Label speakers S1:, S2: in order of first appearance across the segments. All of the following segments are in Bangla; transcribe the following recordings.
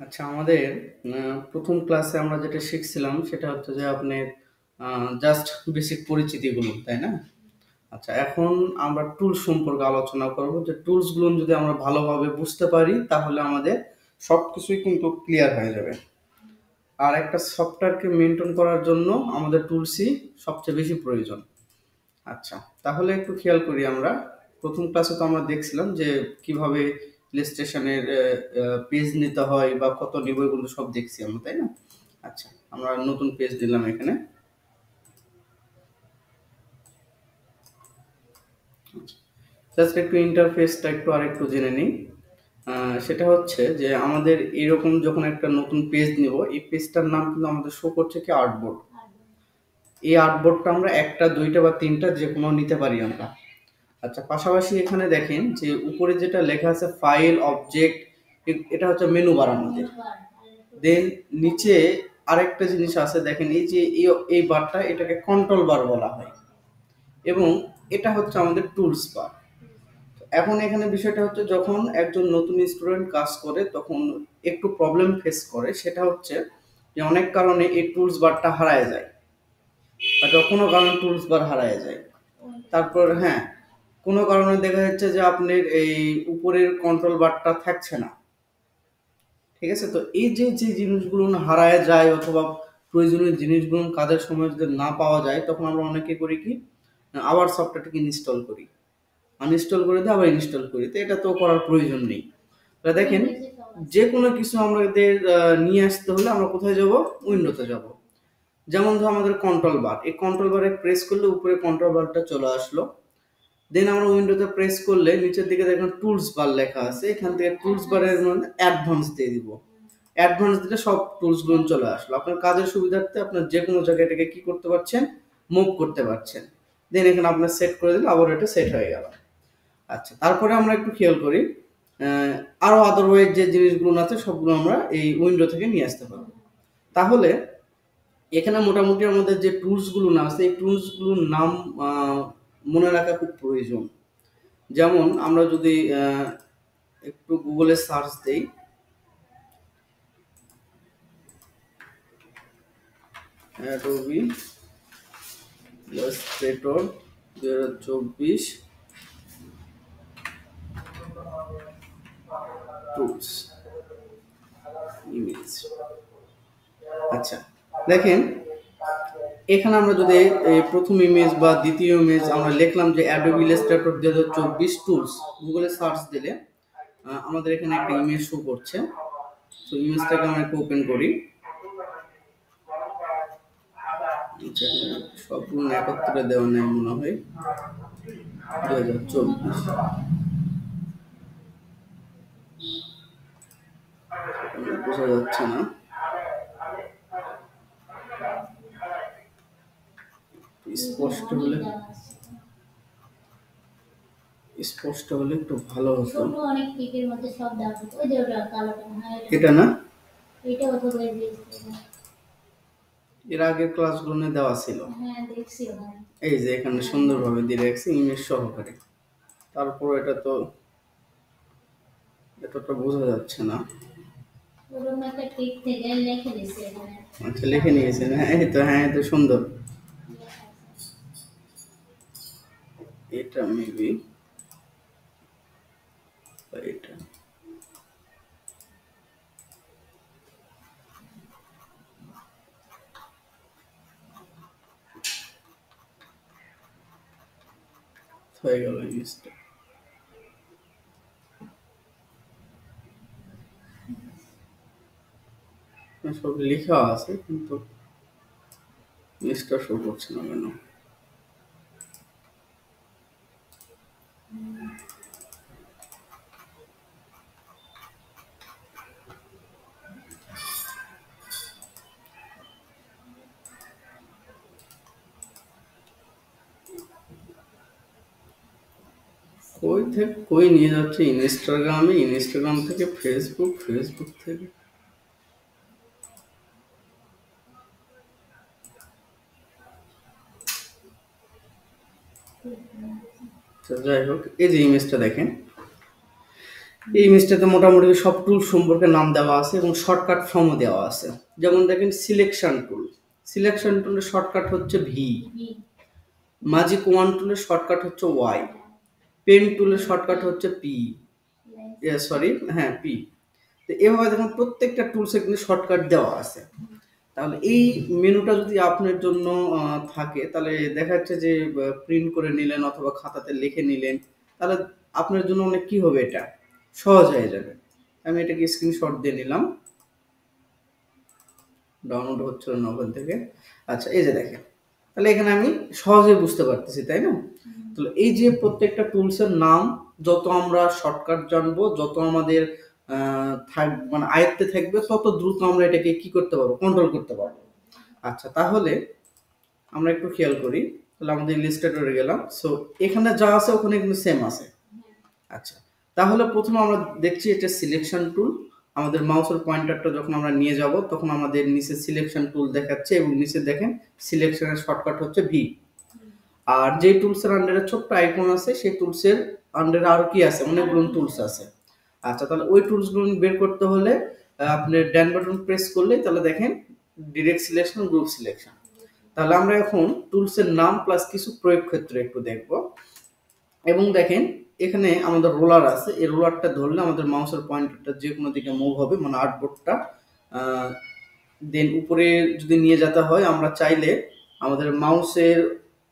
S1: আচ্ছা, আমাদের প্রথম ক্লাসে আমরা যেটা শিখছিলাম সেটা হচ্ছে যে আপনার জাস্ট বেসিক পরিচিতিগুলো, তাই না? আচ্ছা, এখন আমরা টুলস সম্পর্কে আলোচনা করব যে টুলসগুলো যদি আমরা ভালোভাবে বুঝতে পারি তাহলে আমাদের সবকিছুই কিন্তু ক্লিয়ার হয়ে যাবে। আর একটা সফটওয়্যারকে মেনটেন করার জন্য আমাদের টুলসই সবচেয়ে বেশি প্রয়োজন। আচ্ছা, তাহলে একটু খেয়াল করি আমরা। প্রথম ক্লাসে তো আমরা দেখছিলাম যে কিভাবে প্লে স্টেশনের পেজ নিতে হয় বা কত নিব, এগুলো সব দেখছি আমরা, তাই না? আচ্ছা, আমরা নতুন পেজ দিলাম এখানে। জাস্ট একটু ইন্টারফেসটা একটু আরেকটু জেনে নিই। সেটা হচ্ছে যে আমাদের এরকম যখন একটা নতুন পেজ নিব, এই পেজটার নাম কিন্তু আমাদের শো করছে কি আর্টবোর্ড। এই আর্টবোর্ডটা আমরা একটা, দুইটা বা তিনটা যে কোনো নিতে পারি আমরা। আচ্ছা, পাশাপাশি এখানে দেখেন যে উপরে যেটা লেখা আছে ফাইল অবজেক্ট, এটা হচ্ছে মেনু বার আমাদের। দেন নিচে আরেকটা জিনিস আছে, দেখেন এই যে এই বারটা, এটাকে কন্ট্রোল বার বলা হয় এবং এটা হচ্ছে আমাদের টুলস বার। এখন এখানে বিষয়টা হচ্ছে যখন একজন নতুন স্টুডেন্ট কাজ করে তখন একটু প্রবলেম ফেস করে, সেটা হচ্ছে যে অনেক কারণে এই টুলস বারটা হারায় যায় বা কোনো কারণে টুলস বার হারায় যায়। তারপর হ্যাঁ, কোনো কারণে দেখা যাচ্ছে যে আপনার এই উপরের কন্ট্রোল বারটা থাকছে না। ঠিক আছে? তো এই যে জিনিসগুলো হারায় যায় অথবা প্রয়োজনীয় জিনিসগুলো কাজের সময় যদি না পাওয়া যায়, তখন আমরা অনেকে করি কি, আবার সফটওয়্যারটাকে ইনস্টল করি, আনইনস্টল করে দিয়ে আবার ইনস্টল করি। তো এটা তো করার প্রয়োজন নেই। তা দেখেন, যে কোনো কিছু আমাদের নিয়ে আসতে হলে আমরা কোথায় যাব? উইন্ডোতে যাব। যেমন ধর আমাদের কন্ট্রোল বার, এই কন্ট্রোল বারে প্রেস করলে উপরে কন্ট্রোল বারটা চলে আসলো। দেন আমরা উইন্ডোতে প্রেস করলে নিচের দিকে দেখুন টুলস বার লেখা আছে, এখান থেকে টুলস বারের মধ্যে অ্যাডভান্স দিয়ে দিব। অ্যাডভান্স দিলে সব টুলস গুলো চলে আসলো। আপনার কাজের সুবিধার্থে আপনার যে কোনো জায়গায় এটাকে কি করতে পারছেন, মুভ করতে পারছেন। দেন এখানে আপনার সেট করে দিলে আবার এটা সেট হয়ে গেল। আচ্ছা, তারপরে আমরা একটু খেয়াল করি, আরো আদারওয়াইজ যে জিনিসগুলো আছে সবগুলো আমরা এই উইন্ডো থেকে নিয়ে আসতে পারবো। তাহলে এখানে মোটামুটি আমাদের যে টুলসগুলো না আছে, এই টুলসগুলোর নাম মনে রাখা খুব প্রয়োজন। যেমন আমরা যদি একটু গুগলে সার্চ দেই, অ্যাডোবি ইলাস্ট্রেটর 2024 টুলস ইমেজ। আচ্ছা, দেখেন এখানে আমরা যদি এই প্রথম ইমেজ বা দ্বিতীয় ইমেজ আমরা লিখলাম যে অ্যাডোবি ইলাস্ট্রেটর 2024 টুলস, গুগলে সার্চ দিলে আমাদের এখানে একটা ইমেজ শো করছে। তো ইমেজটাকে আমরা একটু ওপেন করি। আচ্ছা, সবগুলো একত্রে দেওয়া নেই মনে হয়, 2024 বোঝা যাচ্ছে না। স্পষ্ট হলে স্পষ্ট হলে একটু ভালো হতো। অনেক পিকের মধ্যে সব দাগ ওই যে ওটা কালোটা, হ্যাঁ এটা না, এটা অথবা এর আগের ক্লাসগুলো দেওয়া ছিল। হ্যাঁ দেখছি ওখানে, এই যে এখানে সুন্দরভাবে দিয়ে রাখছি ইমেজ সহকারে। তারপর এটা তো বোঝা যাচ্ছে না। ওরকম একটা টিক থেকে লিখে দিয়েছে এখানে। আচ্ছা, লিখে নিয়েছেন। হ্যাঁ এই তো, হ্যাঁ এটা সুন্দর। এটা মেবি এটা হয়ে গেল ইমেজটা। সব লেখা আছে কিন্তু ইমেজটা শো করছে না কেন? কই নিয়ে যাচ্ছে? ইনস্টাগ্রামে, ইনস্টাগ্রাম থেকে ফেসবুক, ফেসবুক থেকে তো যাই হোক, এই যে ইমেজটা দেখেন, এই ইমেজটাতে মোটামুটি সব টুল সম্পর্কে নাম দেওয়া আছে এবং শর্টকাট ফর্মও দেওয়া আছে। যেমন দেখেন সিলেকশন টুল, সিলেকশন টুলের শর্টকাট হচ্ছে ভি, ম্যাজিক ওয়ান টুলের শর্টকাট হচ্ছে ওয়াই, পেন টুলের শর্টকাট হচ্ছে পি, সরি হ্যাঁ পি। তো এভাবে দেখুন প্রত্যেকটা টুলসে কিন্তু শর্টকাট দেওয়া আছে। তাহলে এই মেনুটা যদি আপনার জন্য থাকে তাহলে দেখা যাচ্ছে যে প্রিন্ট করে নিলেন অথবা খাতাতে লিখে নিলেন, তাহলে আপনার জন্য অনেক কি হবে, এটা সহজ হয়ে যাবে। আমি এটাকে স্ক্রিনশট দিয়ে নিলাম, ডাউনলোড হচ্ছে না ওখান থেকে। আচ্ছা এই যে দেখেন, তাহলে এখানে আমি সহজেই বুঝতে পারতেছি, তাই না? তাহলে এই যে প্রত্যেকটা টুলসের নাম যত আমরা শর্টকাট জানবো, যত আমাদের মানে আয়ত্তে থাকবে, তত দ্রুত আমরা এটাকে কি করতে পারবো, কন্ট্রোল করতে পারবো। আচ্ছা তাহলে আমরা একটু খেয়াল করি, তাহলে আমাদের ইলাস্ট্রেটরে গেলাম, সো এখানে যা আছে ওখানে কিন্তু সেম আছে। আচ্ছা তাহলে প্রথমে আমরা দেখছি এটা সিলেকশন টুল। আমাদের মাউসের পয়েন্টারটা যখন আমরা নিয়ে যাব তখন আমাদের নিচে সিলেকশন টুল দেখাচ্ছে এবং নিচে দেখেন সিলেকশনের শর্টকাট হচ্ছে ভি। আর যে টুলসের আন্ডারে ছোট্ট আইকন আছে সেই টুলসের আন্ডারে আরো কি আছে, অনেকগুলো টুলস আছে। আচ্ছা তাহলে ওই টুলসগুলো বের করতে হলে আপনি ডান বাটন প্রেস করলে তাহলে দেখেন ডিরেক্ট সিলেকশন, গ্রুপ সিলেকশন। তাহলে আমরা এখন টুলসের নাম প্লাস কিছু প্রয়োগ ক্ষেত্র একটু দেখব। এবং দেখেন এখানে আমাদের রোলার আছে, এই রোলারটা ধরলে আমাদের মাউসের পয়েন্টারটা যে কোনো দিকে মুভ হবে, মানে আর্টবোর্ডটা দেন উপরে যদি নিয়ে যেতে হয় আমরা চাইলে আমাদের মাউসের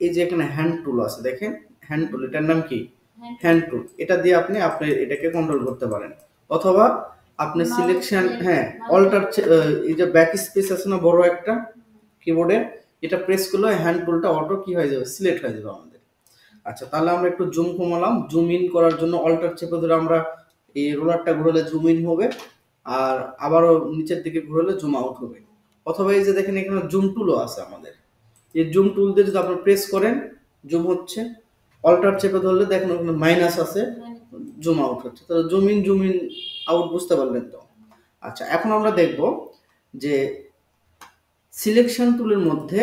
S1: এই যে এখানে হ্যান্ড টুল আছে, দেখেন হ্যান্ড টুল, এটার নাম কি হ্যান্ড টুল, এটা দিয়ে আপনি এটাকে কন্ট্রোল করতে পারেন। অথবা আপনি সিলেকশন, হ্যাঁ অল্টার, এই যে ব্যাক স্পেস আছে না বড় একটা কিবোর্ডে, এটা প্রেস করলে হ্যান্ড টুলটা অটো কি হয়ে যাবে, সিলেক্ট হয়ে যাবে আমাদের। আচ্ছা তাহলে আমরা একটু জুম কমালাম, জুম ইন করার জন্য অল্টার চেপে ধরে আমরা এই রোলারটা ঘুরালে জুম ইন হবে, আর আবারও নিচের দিকে ঘুরালে জুম আউট হবে। অথবা এই যে দেখেন এখানে জুম টুলও আছে আমাদের, এই জুম টুল দিয়ে যদি আপনি প্রেস করেন জুম হচ্ছে, অল্টার চেপে ধরলে দেখেন ওখানে মাইনাস আছে, জুম আউট হচ্ছে। তাহলে জুম ইন আউট বুঝতে পারলেন তো? আচ্ছা এখন আমরা দেখব যে সিলেকশন টুলের মধ্যে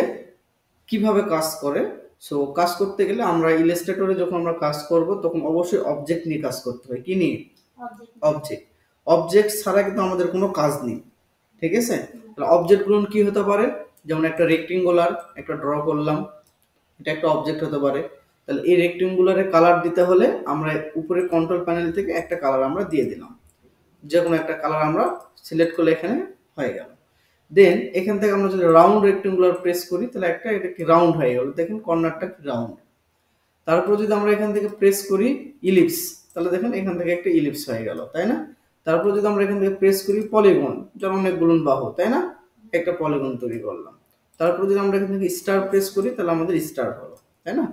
S1: কিভাবে কাজ করে। সো কাজ করতে গেলে আমরা ইলাস্ট্রেটরে যখন আমরা কাজ করব তখন অবশ্যই অবজেক্ট নিয়ে কাজ করতে হয়। কি নিয়ে? অবজেক্ট। অবজেক্ট ছাড়া কিন্তু আমাদের কোনো কাজ নেই, ঠিক আছে? তাহলে অবজেক্টগুলো কি হতে পারে, যেমন একটা রেক্টেঙ্গুলার একটা ড্র করলাম, এটা একটা অবজেক্ট হতে পারে। তাহলে এই রেক্টেঙ্গুলারে কালার দিতে হলে আমরা উপরে কন্ট্রোল প্যানেল থেকে একটা কালার আমরা দিয়ে দিলাম, যে কোনো একটা কালার আমরা সিলেক্ট করলে এখানে হয়ে গেল। দেন এখান থেকে আমরা যদি রাউন্ড রেক্টেঙ্গুলার প্রেস করি তাহলে এটা কি রাউন্ড হয়ে গেল, দেখেন কর্নারটা কি রাউন্ড। তারপর যদি আমরা এখান থেকে প্রেস করি ইলিপস, তাহলে দেখেন এখান থেকে একটা ইলিপস হয়ে গেল, তাই না? তারপর যদি আমরা এখান থেকে প্রেস করি পলিগন, যেমন অনেকগুলো বাহু, তাই না? একটা পলিগন তৈরি করলাম। তারপর যদি আমরা এখান থেকে স্টার প্রেস করি তাহলে আমাদের স্টার হলো, তাই না?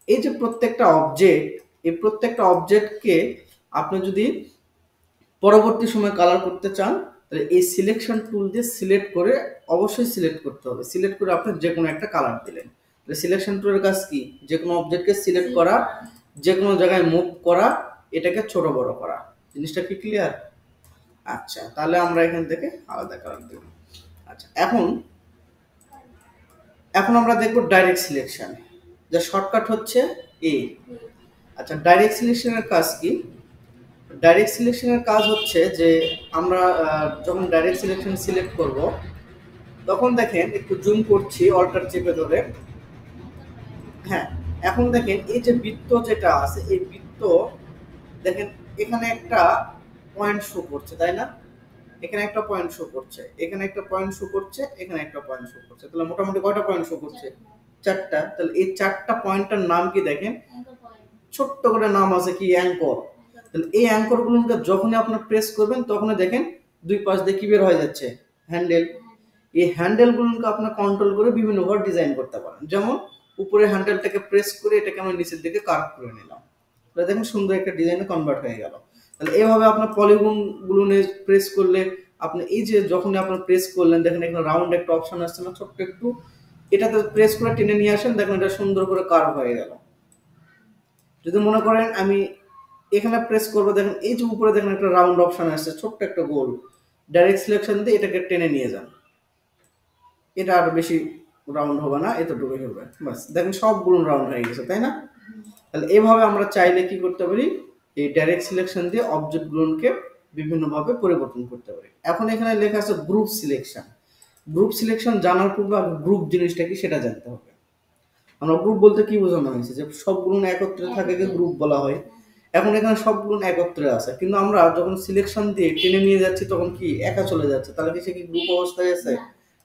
S1: এই যে প্রত্যেকটা অবজেক্ট, এই প্রত্যেকটা অবজেক্টকে আপনি যদি পরবর্তী সময় কালার করতে চান তাহলে এই সিলেকশন টুল দিয়ে সিলেক্ট করে, অবশ্যই সিলেক্ট করতে হবে, সিলেক্ট করে আপনি যে কোনো একটা কালার দিলেন। তাহলে সিলেকশন টুলের কাজ কি, যে কোনো অবজেক্টকে সিলেক্ট করা, যে কোনো জায়গায় মুভ করা, এটাকে ছোট বড় করা। জিনিসটা কি ক্লিয়ার? আচ্ছা তাহলে আমরা এখান থেকে আলাদা কালার দেব। আচ্ছা এখন এখন আমরা দেখব ডাইরেক্ট সিলেকশন, যার শর্টকাট হচ্ছে এ। আচ্ছা ডাইরেক্ট সিলেকশনের কাজ কি? ডাইরেক্ট সিলেকশনের কাজ হচ্ছে যে আমরা যখন ডাইরেক্ট সিলেকশন সিলেক্ট করব তখন দেখেন একটু জুম করছি অল্টার চেপে ধরে, হ্যাঁ এখন দেখেন এই যে বৃত্ত যেটা আছে এই বৃত্ত দেখেন এখানে একটা পয়েন্ট শো করছে, তাই না? এখানে একটা পয়েন্ট শো করছে, এখানে একটা পয়েন্ট শো করছে, এখানে একটা পয়েন্ট শো করছে, তাহলে মোটামুটি কয়টা পয়েন্ট শো করছে? চারটা। তাহলে এই চারটা পয়েন্টের নাম কি দেখেন, ছোট্ট করে নাম আছে কি, অ্যাঙ্কর। তাহলে এই অ্যাঙ্কর গুলোকে যখনই আপনি প্রেস করবেন তখনই দেখেন দুই পাশ দিয়ে কি বের হয়ে যাচ্ছে, হ্যান্ডেল। এই হ্যান্ডেল গুলোকে আপনি কন্ট্রোল করে বিভিন্ন ভাবে ডিজাইন করতে পারেন। যেমন উপরে হ্যান্ডেলটাকে প্রেস করে এটাকে আমরা নিচের দিকে কার্ভ করে নিলাম, তাহলে দেখেন সুন্দর একটা ডিজাইনে কনভার্ট হয়ে গেল। তাহলে এইভাবে আপনার পলিগন গুলো প্রেস করলে আপনি এই যে যখনই আপনি প্রেস করলেন দেখেন এখানে রাউন্ড একটা অপশন আসছে না ছোট্ট একটু, এটাতে প্রেস করে টেনে নিয়ে আসেন, দেখেন এটা সুন্দর করে কার্ভ হয়ে গেল। যদি মনে করেন আমি এখানে প্রেস করবো, দেখেন এই যে উপরে দেখেন একটা রাউন্ড অপশন আসছে ছোট্ট একটা গোল, ডাইরেক্ট সিলেকশন দিয়ে এটাকে টেনে নিয়ে যান, এটা আর বেশি রাউন্ড হবে না, এতটুকুই হবে, বাস দেখেন সবগুলো রাউন্ড হয়ে গেছে, তাই না? তাহলে এইভাবে আমরা চাইলে কি করতে পারি, এই ডাইরেক্ট সিলেকশন দিয়ে অবজেক্টগুলোকে বিভিন্নভাবে পরিবর্তন করতে পারি। এখন এখানে লেখা আছে গ্রুপ সিলেকশন। গ্রুপ সিলেকশন জানার পূর্বে আগে গ্রুপ জিনিসটা কি সেটা জানতে হবে। আমরা গ্রুপ বলতে কি বোঝানো হয়েছে, যে সবগুলো একত্রে থাকে গ্রুপ বলা হয়। এখন এখানে সবগুলো একত্রে আছে, কিন্তু আমরা যখন সিলেকশন দিয়ে টেনে নিয়ে যাচ্ছি তখন কি একা চলে যাচ্ছে, তাহলে কি সে কি গ্রুপ অবস্থায় আছে?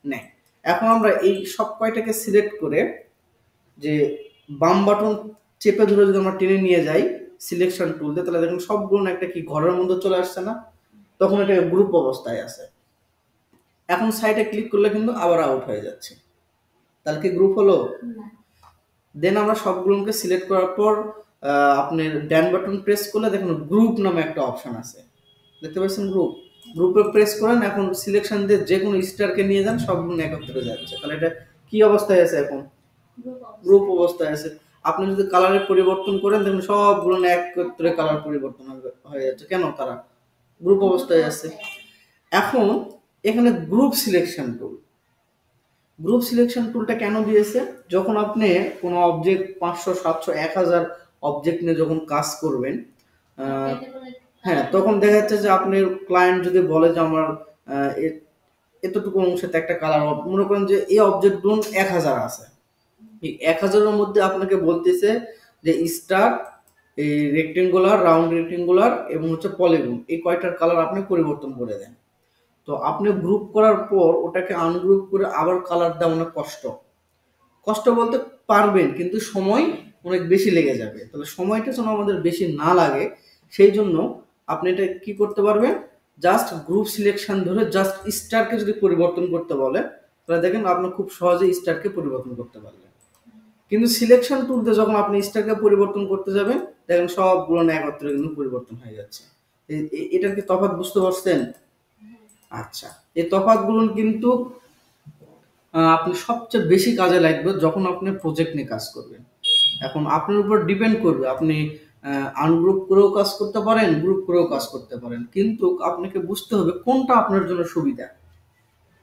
S1: না। এখন আমরা এই সব কয়টাকে সিলেক্ট করে যে বাম বাটন চেপে ধরে যদি আমরা টেনে নিয়ে যাই সিলেকশন টুল দিয়ে, তাহলে দেখুন সবগুলো একটা কি ঘরের মধ্যে চলে আসছে না, তখন এটা গ্রুপ অবস্থায় আছে। এখন সাইডে ক্লিক করলে কিন্তু আবার আউট হয়ে যাচ্ছে, তাহলে কি গ্রুপ হলো? দেন আমরা সবগুলোকে সিলেক্ট করার পর আপনার ডান বাটন প্রেস করলে দেখুন গ্রুপ নামে একটা অপশন আছে, দেখতে পাচ্ছেন গ্রুপ। গ্রুপে প্রেস করেন, এখন সিলেকশন দিয়ে যে কোনো স্টারকে নিয়ে যান, সবগুলো একত্রে যাচ্ছে। তাহলে এটা কি অবস্থায় আছে? এখন গ্রুপ অবস্থায় আছে। আপনি যদি কালারের পরিবর্তন করেন দেখুন সবগুলো একত্রে কালার পরিবর্তন হয়ে যাচ্ছে। কেন? তারা গ্রুপ অবস্থায় আছে। এখন এখানে group selection tool, group selection টুলটা কেন দিয়েছে? যখন আপনি কোনো অবজেক্ট 500, 700, 1000 অবজেক্ট নিয়ে যখন কাজ করবেন, হ্যাঁ, তখন দেখা যাচ্ছে যে আপনার ক্লায়েন্ট যদি বলে যে আমার এতটুকু অংশেতে একটা কালার, মনে করেন যে এই অবজেক্ট গুলো 1000 আছে, এই 1000-এর মধ্যে আপনাকে বলতেছে যে স্টার, এই রেক্টেঙ্গুলার, রাউন্ড রেক্টেঙ্গুলার এবং হচ্ছে পলিগন, এই কয়টার কালার আপনি পরিবর্তন করে দেন। তো আপনি গ্রুপ করার পর ওটাকে আনগ্রুপ করে আবার কালার দেওয়া অনেক কষ্ট। কষ্ট বলতে পারবেন, কিন্তু সময় অনেক বেশি লেগে যাবে। তাহলে সময়টা যেন আমাদের বেশি না লাগে, সেই জন্য আপনি এটা কি করতে পারবেন, জাস্ট গ্রুপ সিলেকশন ধরে জাস্ট স্টারকে যদি পরিবর্তন করতে বলে, তাহলে দেখেন আপনি খুব সহজে স্টারকে পরিবর্তন করতে পারবেন। কিন্তু সিলেকশন টুলতে যখন আপনি স্টারকে পরিবর্তন করতে যাবেন, দেখেন সবগুলো একত্রে কিন্তু পরিবর্তন হয়ে যাচ্ছে। এটার কি তফাৎ বুঝতে পারছেন? আচ্ছা, এই তফাৎগুলো কিন্তু আপনি সবচেয়ে বেশি কাজে লাগবে যখন আপনি প্রজেক্ট নিয়ে কাজ করবেন। এখন আপনার উপর ডিপেন্ড করবে, আপনি আনগ্রুপ করেও কাজ করতে পারেন, গ্রুপ করেও কাজ করতে পারেন, কিন্তু আপনাকে বুঝতে হবে কোনটা আপনার জন্য সুবিধা।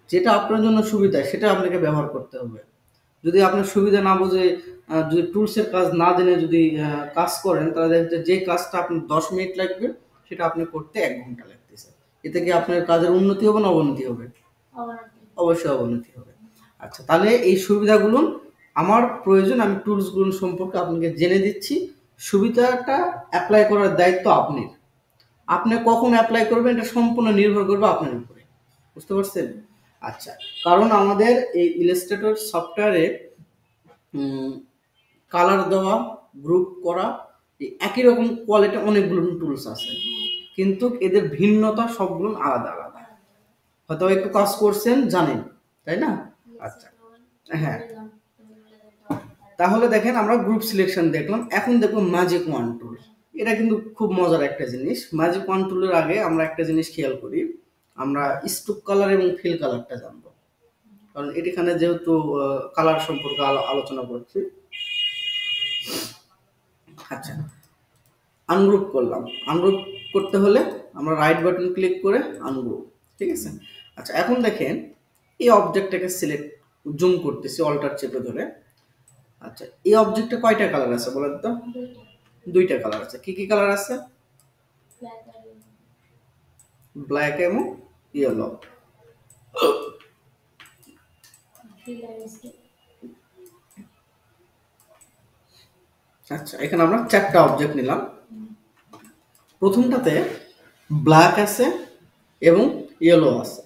S1: যেটা আপনার জন্য সুবিধা সেটা আপনাকে ব্যবহার করতে হবে। যদি আপনার সুবিধা না বুঝে যদি টুলসের কাজ না জেনে যদি কাজ করেন, তাহলে দেখবেন যে কাজটা আপনার 10 মিনিট লাগবে সেটা আপনি করতে 1 ঘন্টা লাগতেছে। এতে কি আপনার কাজের উন্নতি হবে না অবনতি হবে? অবশ্যই অবনতি হবে। আচ্ছা, তাহলে এই সুবিধাগুলো আমার প্রয়োজন, আমি টুলসগুলো সম্পর্কে আপনাকে জেনে দিচ্ছি। সুবিধাটা অ্যাপ্লাই করার দায়িত্ব আপনার। আপনি কখন অ্যাপ্লাই করবেন এটা সম্পূর্ণ নির্ভর করবে আপনার উপরে। বুঝতে পারছেন? আচ্ছা, কারণ আমাদের এই ইলাস্ট্রেটর সফটওয়্যারে কালার দেওয়া, গ্রুপ করা, একই রকম কোয়ালিটি অনেকগুলো টুলস আছে, কিন্তু এদের ভিন্নতা সবগুলো আলাদা আলাদা। হয়তো একটু কাজ করছেন জানেন, তাই না? আচ্ছা, হ্যাঁ, তাহলে দেখেন আমরা গ্রুপ সিলেকশন দেখলাম, এখন দেখবো ম্যাজিক ওয়ান টুল। এটা কিন্তু খুব মজার একটা জিনিস। ম্যাজিক ওয়ান টুলের আগে আমরা একটা জিনিস খেয়াল করি, আমরা স্ট্রোক কালার এবং ফিল কালারটা জানবো, কারণ এখানে যেহেতু কালার সম্পর্কে আলোচনা করছি। আচ্ছা, আনগ্রুপ করলাম। আনগ্রুপ করতে হলে আমরা রাইট বাটন ক্লিক করে আনগ্রুপ, ঠিক আছে। আচ্ছা, এখন দেখেন এই অবজেক্টটাকে সিলেক্ট, জুম করতেছি অল্টার চেপে ধরে। আচ্ছা, এই অবজেক্টে কয়টা কালার আছে বলেন তো? দুইটা কালার আছে। কি কি কালার আছে? ব্ল্যাক এবং ইয়েলো। আচ্ছা, এখানে আমরা 4টা অবজেক্ট নিলাম। প্রথমটাতে ব্ল্যাক আছে এবং ইয়েলো আছে।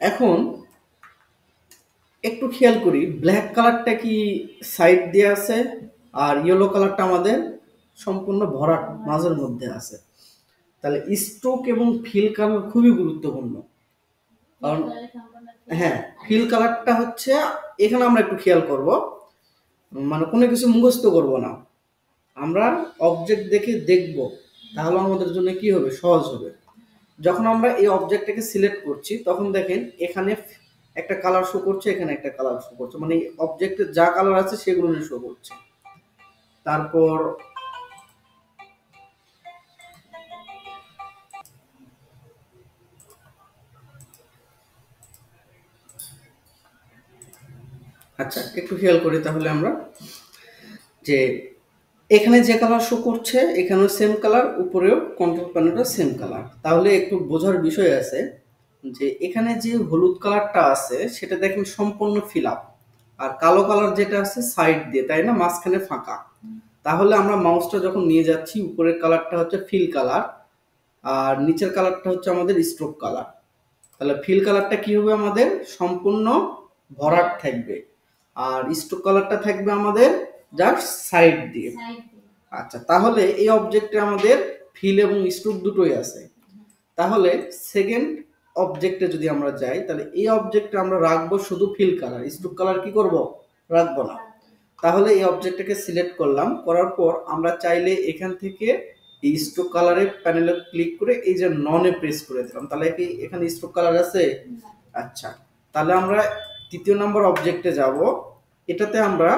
S1: এখন একটু খেয়াল করি, ব্ল্যাক কালারটা কি সাইড দিয়ে আছে, আর ইয়েলো কালারটা আমাদের সম্পূর্ণ ভরাট মাঝের মধ্যে আছে। তাহলে স্ট্রোক এবং ফিল কালার খুবই গুরুত্বপূর্ণ, কারণ হ্যাঁ, ফিল কালারটা হচ্ছে, এখানে আমরা একটু খেয়াল করব, মানে কোনো কিছু মুখস্থ করব না, আমরা অবজেক্ট দেখে দেখব, তাহলে আমাদের জন্য কি হবে, সহজ হবে। যখন আমরা এই অবজেক্টটাকে সিলেক্ট করছি তখন দেখেন এখানে একটা কালার শো করছে, এখানে একটা কালার শো করছে, মানে অবজেক্টে যা কালার আছে সেগুলো শো করছে। তারপর আচ্ছা, একটু খেয়াল করি তাহলে আমরা, যে এখানে যে কালার শো করছে এখানেও সেম কালার, উপরেও কন্ট্রোল প্যানেলটা সেম কালার। তাহলে একটু বোঝার বিষয় আছে যে এখানে যে হলুদ কালারটা আছে সেটা দেখেন সম্পূর্ণ ফিল আপ, আর কালো কালার যেটা আছে সাইড দিয়ে, তাই না, মাঝখানে ফাঁকা। তাহলে আমরা মাউসটা যখন নিয়ে যাচ্ছি উপরের কালারটা হচ্ছে ফিল কালার, আর নিচের কালারটা হচ্ছে আমাদের স্ট্রোক কালার। তাহলে ফিল কালারটা কি হবে আমাদের সম্পূর্ণ ভরাট থাকবে, আর স্ট্রোক কালারটা থাকবে আমাদের জাস্ট সাইড দিয়ে। আচ্ছা, তাহলে এই অবজেক্টে আমাদের ফিল এবং স্ট্রোক দুটোই আছে। তাহলে সেকেন্ড অবজেক্টে যদি আমরা যাই, তাহলে এই অবজেক্টে আমরা রাখবো শুধু ফিল কালার, স্ট্রোক কালার কি করব, রাখবো না। তাহলে এই অবজেক্টটাকে সিলেক্ট করলাম, করার পর আমরা চাইলে এখান থেকে এই স্ট্রোক কালারের প্যানেলে ক্লিক করে এই যে ননে প্রেস করে দিলাম, তাহলে কি এখানে স্ট্রোক কালার আছে? আচ্ছা, তাহলে আমরা তৃতীয় নম্বর অবজেক্টে যাব, এটাতে আমরা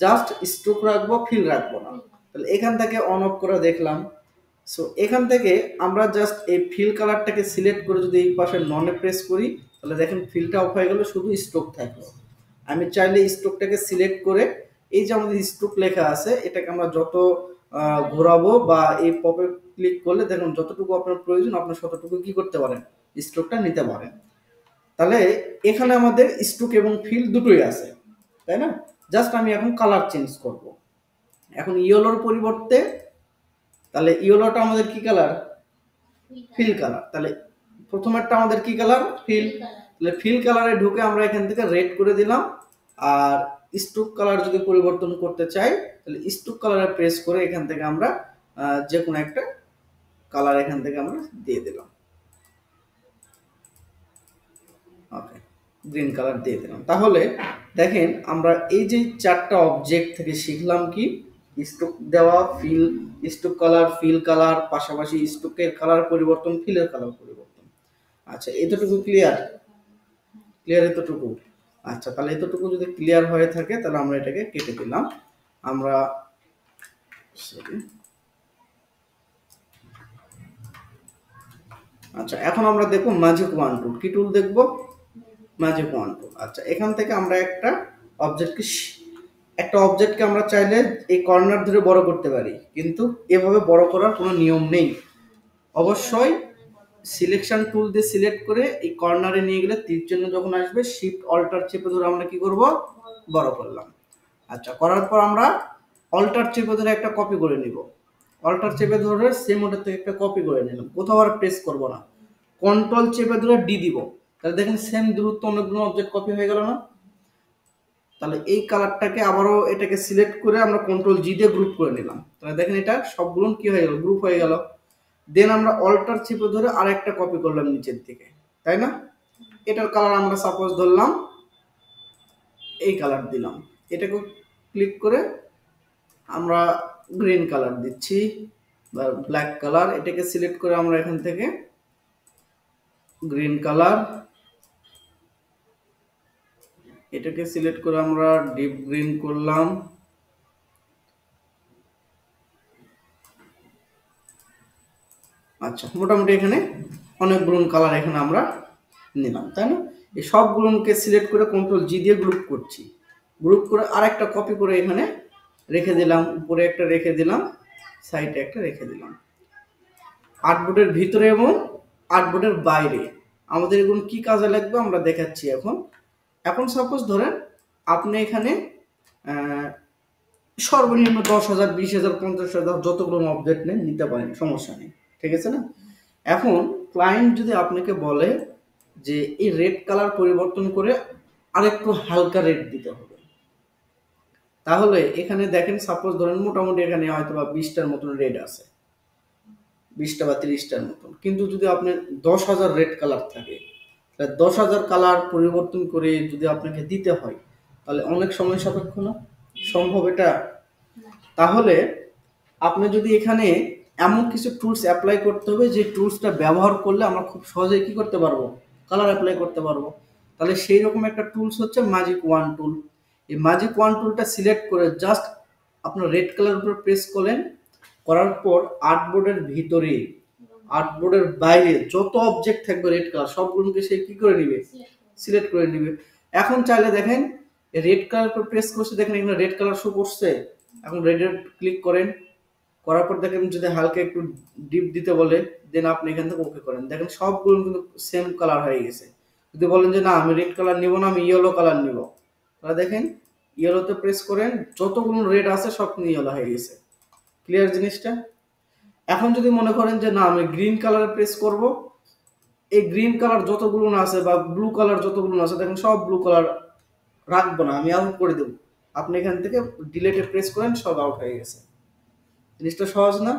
S1: জাস্ট স্ট্রোক রাখবো, ফিল রাখবো না। তাহলে এখান থেকে অন অফ করে দেখলাম। সো এখান থেকে আমরা জাস্ট এই ফিল কালারটাকে সিলেক্ট করে যদি এই পাশে ননে প্রেস করি, তাহলে দেখেন ফিলটা অফ হয়ে গেল, শুধু স্ট্রোক থাকলো। আমি চাইলে স্ট্রোকটাকে সিলেক্ট করে এই যে আমাদের স্ট্রোক লেখা আছে এটাকে আমরা যত ঘোরাবো বা এই পপে ক্লিক করলে দেখুন যতটুকু আপনার প্রয়োজন আপনার ততটুকু কি করতে পারেন, স্ট্রোকটা নিতে পারেন। তাহলে এখানে আমাদের স্ট্রোক এবং ফিল দুটোই আছে, তাই না? জাস্ট আমি এখন কালার চেঞ্জ করব। এখন ইয়েলোর পরিবর্তে, তাহলে ইয়েলোটা আমাদের কি কালার, ফিল কালার। তাহলে প্রথমেরটা আমাদের কি কালার, ফিল। তাহলে ফিল কালারে ঢুকে আমরা এখান থেকে রেড করে দিলাম। আর স্ট্রোক কালার যদি পরিবর্তন করতে চাই তাহলে স্ট্রোক কালারে প্রেস করে এখান থেকে আমরা যে কোনো একটা কালার এখান থেকে আমরা দিয়ে দিলাম। ওকে, গ্রিন কালার দিয়ে দিলাম। তাহলে দেখেন আমরা এই যে চারটা অবজেক্ট থেকে শিখলাম কি, স্ট্রোক দেওয়া, fill, stroke colour, fill colour, পাশাপাশি স্ট্রোকের কালার পরিবর্তন, ফিলের কালার পরিবর্তন। আচ্ছা, এতটুকু ক্লিয়ার? ক্লিয়ার এতটুকু? আচ্ছা, তাহলে এতটুকু যদি ক্লিয়ার হয়ে থাকে তাহলে আমরা এটাকে কেটে দিলাম। আমরা আচ্ছা, এখন আমরা দেখব ম্যাজিক ওয়ান টুল। কি টুল দেখব? ম্যাজিক ওয়ান টুল। আচ্ছা, এখান থেকে আমরা একটা অবজেক্টকে আমরা চাইলে এই কর্নার ধরে বড় করতে পারি, কিন্তু এভাবে বড় করার কোনো নিয়ম নেই। অবশ্যই সিলেকশন টুল দিয়ে সিলেক্ট করে এই কর্নারে নিয়ে গেলে তীর চিহ্ন যখন আসবে শিফট অল্টার চেপে ধরে আমরা কি করব, বড় করলাম। আচ্ছা, করার পর আমরা অল্টার চেপে ধরে একটা কপি করে নিব। অল্টার চেপে ধরে সেম ওটার থেকে একটা কপি করে নিলাম, কোথাও আর প্রেস করব না, কন্ট্রোল চেপে ধরে ডি দিব। তাহলে দেখেন সেম দূরত্ব অনেকগুলো অবজেক্ট কপি হয়ে গেল না? তাহলে এই কালারটাকে আবারও এটাকে সিলেক্ট করে আমরা কন্ট্রোল জি দিয়ে গ্রুপ করে নিলাম। তাহলে দেখেন এটা সবগুলো কি হয়ে গেল, গ্রুপ হয়ে গেল। দেন আমরা অল্টার চেপে ধরে আরেকটা কপি করলাম নিচের দিকে, তাই না? এটার কালার আমরা সাপোজ ধরলাম এই কালার দিলাম, এটাকে ক্লিক করে আমরা গ্রিন কালার দিচ্ছি বা ব্ল্যাক কালার, এটাকে সিলেক্ট করে আমরা এখান থেকে গ্রিন কালার, এটাকে সিলেক্ট করে আমরা ডিপ গ্রিন করলাম। আচ্ছা, মোটামুটি এখানে অনেকগুলো কালার এখানে আমরা নিলাম, তাই না? এই সবগুলোকে সিলেক্ট করে কন্ট্রোল জি দিয়ে গ্রুপ করছি। গ্রুপ করে আরেকটা কপি করে এখানে রেখে দিলাম, উপরে একটা রেখে দিলাম, সাইডে একটা রেখে দিলাম। আর্টবোর্ডের ভিতরে এবং আর্টবোর্ডের বাইরে আমাদের এগুলো কি কাজে লাগবে আমরা দেখাচ্ছি এখন। এখন সাপোজ ধরেন আপনি এখানে সর্বনিম্ন 10,000, 20,000, 50,000 যতগুলো অবজেক্ট নেন নিতে পারেন, সমস্যা নেই, ঠিক আছে না? এখন ক্লায়েন্ট যদি আপনাকে বলে যে এই রেড কালার পরিবর্তন করে আরেকটু হালকা রেড দিতে হবে, তাহলে এখানে দেখেন সাপোজ ধরেন মোটামুটি এখানে হয়তো বা 20টার মতন রেড আছে, 20টা বা 30টার মতন। কিন্তু যদি আপনার 10,000 রেড কালার থাকে, তাহলে 10,000 কালার পরিবর্তন করে যদি আপনাকে দিতে হয় তাহলে অনেক সময় সাপেক্ষ না, সম্ভব এটা? তাহলে আপনি যদি এখানে এমন কিছু টুলস অ্যাপ্লাই করতে হবে যে টুলসটা ব্যবহার করলে আমরা খুব সহজেই কি করতে পারবো, কালার অ্যাপ্লাই করতে পারবো। তাহলে সেই রকম একটা টুলস হচ্ছে ম্যাজিক ওয়ান টুল। এই ম্যাজিক ওয়ান টুলটা সিলেক্ট করে জাস্ট আপনার রেড কালার উপর প্রেস করলেন, করার পর আর্টবোর্ডের ভিতরে, আর্টবোর্ডের বাইরে যত অবজেক্ট থাকবে রেড কালার সবগুলোকে সে কি করে নিবে, সিলেক্ট করে নিবে। এখন চাইলে দেখেন রেড কালার উপর প্রেস করছে, দেখেন এখানে রেড কালার শো করছে। এখন রেডে ক্লিক করেন, করার পর দেখেন যদি হালকা একটু ডিপ দিতে বলে দেন আপনি এখান থেকে ওকে করেন, দেখেন সবগুলো কিন্তু সেম কালার হয়ে গেছে। যদি বলেন যে না আমি রেড কালার নিব না, আমি ইয়েলো কালার নিব, তাহলে দেখেন ইয়েলোতে প্রেস করেন, যতগুলো রেড আছে সব কিন্তু ইয়েলো হয়ে গেছে। ক্লিয়ার জিনিসটা? এখন যদি মনে করেন যে না আমি গ্রিন কালারে প্রেস করব, এই গ্রিন কালার যতগুলো আছে বা ব্লু কালার যতগুলো আছে দেখেন সব ব্লু কালার রাখবো না, আমি আউট করে দেবো। আপনি এখান থেকে ডিলেটে প্রেস করেন, সব আউট হয়ে গেছে। জিনিসটা সহজ না?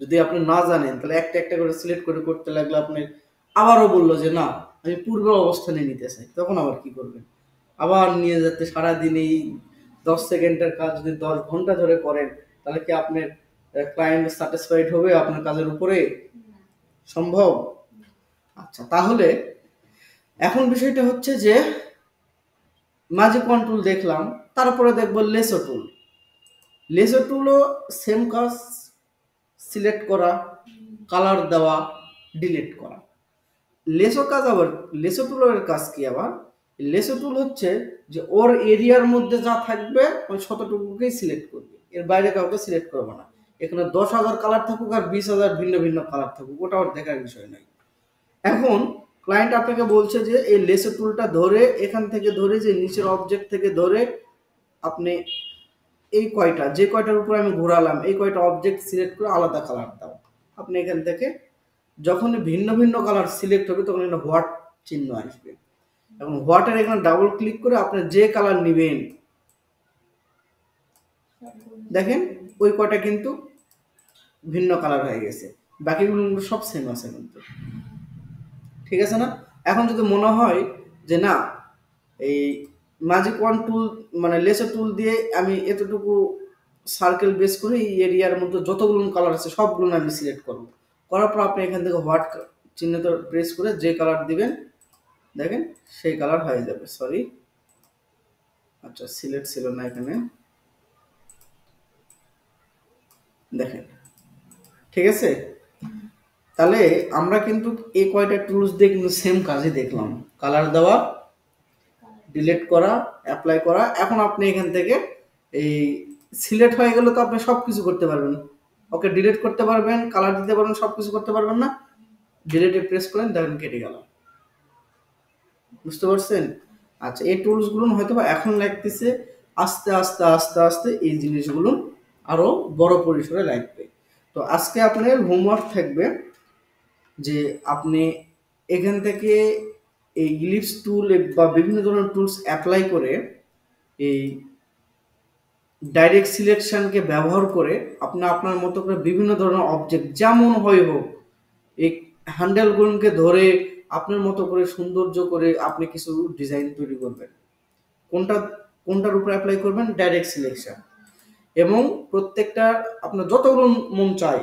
S1: যদি আপনি না জানেন তাহলে একটা একটা করে সিলেক্ট করে করতে লাগলে আপনি আবারও বললো যে না আমি পূর্বের অবস্থানে নিতে চাই, তখন আবার কি করবেন? আবার নিয়ে যেতে সারাদিন এই 10 সেকেন্ডের কাজ যদি 10 ঘন্টা ধরে করেন, তাহলে কি আপনার ক্লায়েন্ট স্যাটিসফাইড হবে আপনার কাজের উপরে? সম্ভব? আচ্ছা, তাহলে এখন বিষয়টা হচ্ছে যে ম্যাজিক ওয়ান টুল দেখলাম, তারপরে দেখবো লেসো টুল। লেসো টুলও সেম কাজ, সিলেক্ট করা, কালার দেওয়া, ডিলিট করা। লেসো কাজ আবার লেসো টুলের কাজ কি আবার? লেসো টুল হচ্ছে যে ওর এরিয়ার মধ্যে যা থাকবে ওই শতটুকুকেই সিলেক্ট করবে, এর বাইরে কাউকে সিলেক্ট করবে না। এখানে 10,000 কালার থাকুক আর 20,000 ভিন্ন ভিন্ন কালার থাকুক, ওটা ওর দেখার বিষয় নয়। এখন ক্লায়েন্ট আপনাকে বলছে যে এই লেসো টুলটা ধরে এখান থেকে ধরে যে নিচের অবজেক্ট থেকে ধরে আপনি এই কয়টা, যে কয়টার উপর আমি ঘোরালাম এই কয়টা অবজেক্ট সিলেক্ট করে আলাদা কালার দাও। আপনি এখান থেকে যখন ভিন্ন ভিন্ন কালার সিলেক্ট হবে তখন একটা হোয়াট চিহ্ন আসবে। এখন হোয়াটের এখানে ডাবল ক্লিক করে আপনি যে কালার নেবেন দেখেন ওই কয়টা কিন্তু ভিন্ন কালার হয়ে গেছে, বাকিগুলো সব সেম আছে কিন্তু। ঠিক আছে না? এখন যদি মনে হয় যে না এই ম্যাজিক ওয়ান টুল মানে লেসার টুল দিয়ে আমি এতটুকু সার্কেল বেস করে এই এরিয়ার মধ্যে যতগুলো কালার আছে সবগুলো আমি সিলেক্ট করব, করার পর আপনি এখান থেকে হোয়াট চিহ্নটা প্রেস করে যে কালার দিবেন দেখেন সেই কালার হয়ে যাবে। সরি, আচ্ছা সিলেক্ট ছিল না এখানে, দেখেন ঠিক আছে। তাহলে আমরা কিন্তু এই কয়টা টুলস দিয়ে কিন্তু সেম কাজই দেখলাম, কালার দেওয়া, ডিলিট করা, অ্যাপ্লাই করা। এখন আপনি এখান থেকে এই সিলেক্ট হয়ে গেলে তো আপনি সব কিছু করতে পারবেন, ওকে ডিলিট করতে পারবেন, কালার দিতে পারবেন, সব কিছু করতে পারবেন না। ডিলিটে প্রেস করেন দেখেন কেটে গেল। বুঝতে পারছেন? আচ্ছা, এই টুলসগুলো হয়তো এখন লাগতেছে, আস্তে আস্তে আস্তে আস্তে এই জিনিসগুলো আরো বড় পরিসরে লাগবে। তো আজকে আপনার হোমওয়ার্ক থাকবে যে আপনি এখান থেকে এই ইলিপস টুল বা বিভিন্ন ধরনের টুলস অ্যাপ্লাই করে এই ডাইরেক্ট সিলেকশনকে ব্যবহার করে আপনি আপনার মতো করে বিভিন্ন ধরনের অবজেক্ট যেমন হয় হোক এই হ্যান্ডেলগুলোকে ধরে আপনার মতো করে সৌন্দর্য করে আপনি কিছু ডিজাইন তৈরি করবেন। কোনটা কোনটার উপর অ্যাপ্লাই করবেন? Direct selection. এবং প্রত্যেকটা আপনার যতগুলো মন চাই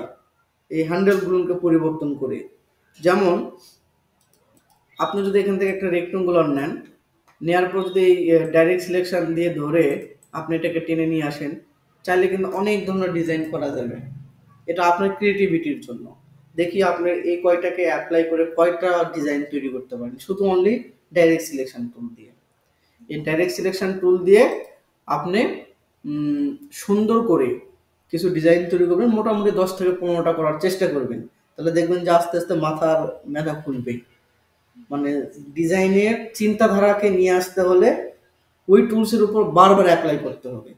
S1: এই হ্যান্ডেলগুলোকে পরিবর্তন করে, যেমন আপনি যদি এখান থেকে একটা রেক্টেঙ্গুলার নেন, নেওয়ার পর যদি ডাইরেক্ট সিলেকশন দিয়ে ধরে আপনি এটাকে টেনে নিয়ে আসেন, চাইলে কিন্তু অনেক ধরনের ডিজাইন করা যাবে। এটা আপনার ক্রিয়েটিভিটির জন্য। দেখি আপনি এই কয়টাকে অ্যাপ্লাই করে কয়টা ডিজাইন তৈরি করতে পারেন শুধু অনলি ডাইরেক্ট সিলেকশন টুল দিয়ে। এই ডাইরেক্ট সিলেকশন টুল দিয়ে আপনি সুন্দর করে কিছু ডিজাইন তৈরি করবেন, মোটামুটি 10 থেকে 15টা করার চেষ্টা করবেন, তাহলে দেখবেন যে আস্তে আস্তে মাথার মেধা খুলবে। মানে ডিজাইনের চিন্তাধারাকে নিয়ে আসতে হলে ওই টুলসের উপর বারবার অ্যাপ্লাই করতে হবে।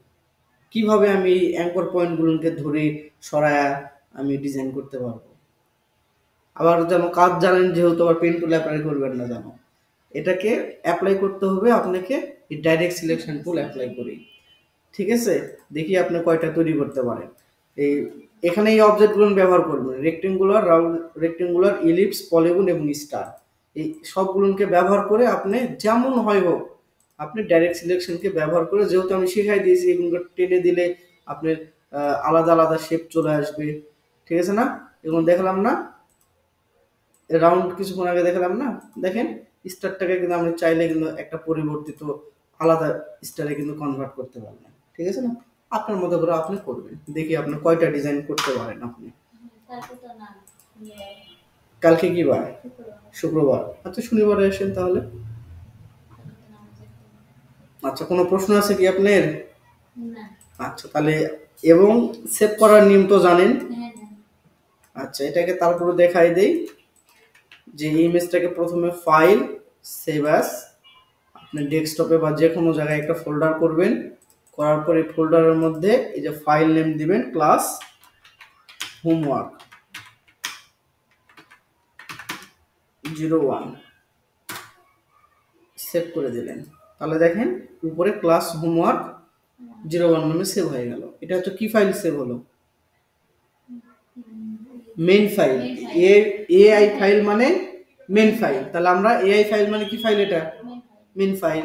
S1: কিভাবে আমি অ্যাঙ্কর পয়েন্টগুলোকে ধরে সরায়া আমি ডিজাইন করতে পারবো। আবার যেন কাজ জানেন যেহেতু আবার পেন টুল অ্যাপ্লাই করবেন না যেন, এটাকে অ্যাপ্লাই করতে হবে আপনাকে এই ডাইরেক্ট সিলেকশন টুল অ্যাপ্লাই করেই। ঠিক আছে, দেখি আপনি কয়টা তৈরি করতে পারেন। এই এখানে এই অবজেক্টগুলো ব্যবহার করবেন, rectangular, round, rectangular, ellipse, polygon এবং স্টার। এই সবগুলোকে ব্যবহার করে আপনি যেমন হয় হোক আপনি ডাইরেক্ট সিলেকশনকে ব্যবহার করে, যেহেতু আমি শিখাই দিয়েছি এগুলো টেনে দিলে আপনার আলাদা আলাদা শেপ চলে আসবে। ঠিক আছে না? এগুলো দেখলাম না, রাউন্ড কিছুক্ষণ আগে দেখলাম না, দেখেন স্টারটাকে কিন্তু আপনি চাইলে কিন্তু একটা পরিবর্তিত আলাদা স্টারে কিন্তু কনভার্ট করতে পারবেন। ঠিক আছে না? আপনার মতো করে আপনি করবেন, দেখি আপনি কয়টা ডিজাইন করতে পারেন। আপনি কালকে কি বার? শুক্রবার। আচ্ছা শনিবারে আসেন তাহলে। আচ্ছা, কোনো প্রশ্ন আছে কি আপনার? আচ্ছা, তাহলে এবং সেভ করার নিয়ম তো জানেন। আচ্ছা, এটাকে তারপরে দেখাই দেই যে ইমেজটাকে প্রথমে ফাইল, সেভ অ্যাজ, আপনি ডেস্কটপে বা যে কোনো জায়গায় একটা ফোল্ডার করবেন, করার পরে ফোল্ডারের মধ্যে এই যে ফাইল নেম দিবেন ক্লাস হোমওয়ার্ক 01, সেভ করে দিলেন। তাহলে দেখেন উপরে ক্লাস হোমওয়ার্ক 01 নামে সেভ হয়ে গেল। এটা হচ্ছে কি ফাইল সেভ হলো? Main file. এআই ফাইল মানে মেইন ফাইল। তাহলে আমরা এআই ফাইল মানে কি ফাইল? এটা মেইন ফাইল।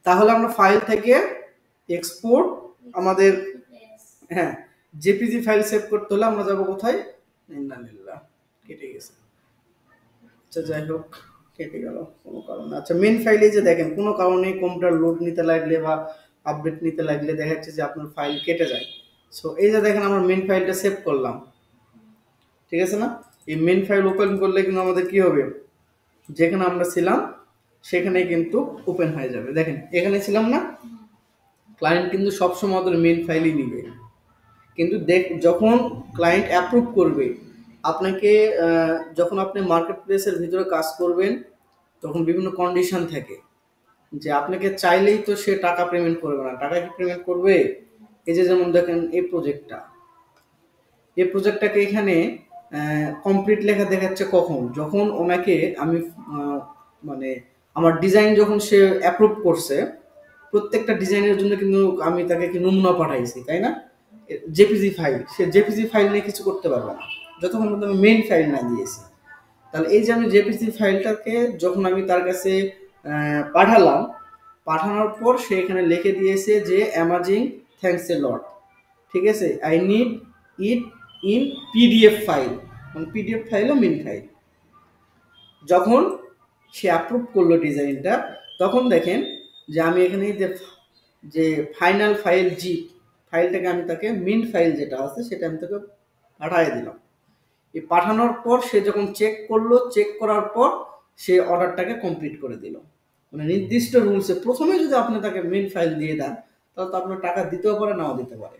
S1: তাহলে আমরা ফাইল থেকে এক্সপোর্ট আমাদের, হ্যাঁ, জেপিজি ফাইল সেভ করতে হলে আমরা যাব কোথায়? ইন্নালিল্লাহ, কেটে গেছে। আচ্ছা, যাই হোক, কেটে গেল কোনো কারণে। আচ্ছা, মেইন ফাইলে যে দেখেন কোনো কারণে কম্পিউটার লোড নিতে লাগলে বা আপডেট নিতে লাগলে দেখা যাচ্ছে যে আপনার ফাইল কেটে যায়। সো এই যে দেখেন আমরা মেইন ফাইলটা সেভ করলাম, ঠিক আছে না? এই মেইন ফাইল ওপেন করলে কিন্তু আমাদের কি হবে? যেখানে আমরা ছিলাম সেখানে কিন্তু ওপেন হয়ে যাবে। দেখেন এখানে ছিলাম না, ক্লায়েন্ট কিন্তু সবসময় আমাদের মেইন ফাইলই নিবে। কিন্তু যখন ক্লায়েন্ট অ্যাপ্রুভ করবে আপনাকে, যখন আপনি মার্কেট প্লেসের ভিতরে কাজ করবেন তখন বিভিন্ন কন্ডিশন থাকে যে আপনাকে চাইলেই তো সে টাকা পেমেন্ট করবে না। টাকা কি পেমেন্ট করবে? এই যে যেমন দেখেন এই প্রজেক্টটাকে এখানে কমপ্লিট লেখা দেখাচ্ছে কখন? যখন ওনাকে আমি মানে আমার ডিজাইন যখন সে অ্যাপ্রুভ করছে, প্রত্যেকটা ডিজাইনের জন্য কিন্তু আমি তাকে কি নমুনা পাঠাইছি, তাই না? জেপিজি ফাইল, সে জেপিজি ফাইল নিয়ে কিছু করতে পারবে না যতক্ষণ পর্যন্ত আমি মেইন ফাইল না দিয়েছি। তাহলে এই যে আমি জেপিজি ফাইলটাকে যখন আমি তার কাছে পাঠালাম, পাঠানোর পর সে এখানে লিখে দিয়েছে যে অ্যামাজিং থ্যাঙ্কস এ লট, ঠিক আছে, I need it in PDF file, মানে পিডিএফ ফাইলও মেইন ফাইল। যখন সে অ্যাপ্রুভ করলো ডিজাইনটা, তখন দেখেন যে আমি এখানে যে ফাইনাল ফাইল জি ফাইলটাকে আমি তাকে মেইন ফাইল যেটা আছে সেটা আমি তাকে পাঠিয়ে দিলাম। এই পাঠানোর পর সে যখন চেক করলো, চেক করার পর সে অর্ডারটাকে কমপ্লিট করে দিল। মানে নির্দিষ্ট রুলসে প্রথমে যদি আপনি তাকে মেইন ফাইল দিয়ে দেন তাহলে তো আপনার টাকা দিতেও পারে, নাও দিতে পারে।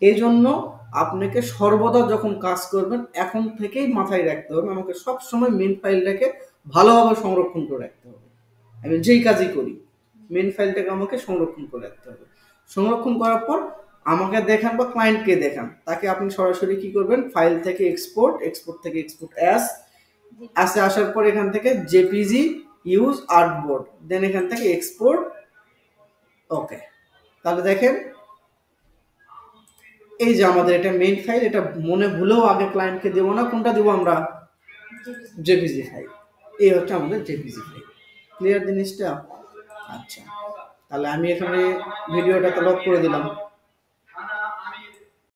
S1: এই জন্য আপনাকে সর্বদা যখন কাজ করবেন এখন থেকেই মাথায় রাখতে হবে আমাকে সবসময় মেইন ফাইলটাকে ভালোভাবে সংরক্ষণ করে রাখতে হবে। আমি যেই কাজই করি মেইন ফাইলটাকে আমাকে সংরক্ষণ করে রাখতে হবে। সংরক্ষণ করার পর আমাকে দেখান বা ক্লায়েন্টকে দেখান, তাকে আপনি সরাসরি কি করবেন? ফাইল থেকে এক্সপোর্ট, এক্সপোর্ট থেকে এক্সপোর্ট অ্যাস, আসে আসার পর এখান থেকে জেপিজি ইউজ আর্টবোর্ড, দেন এখান থেকে এক্সপোর্ট, ওকে। তাহলে দেখেন এই যে আমাদের এটা মেইন ফাইল, এটা মনে ভুলেও আগে ক্লায়েন্টকে দেবো না। কোনটা দেবো আমরা? JPG file. এই হচ্ছে আমাদের জেপিজি ফাইল। ক্লিয়ার জিনিসটা? আচ্ছা, তাহলে আমি এখানে ভিডিওটাকে লক করে দিলাম।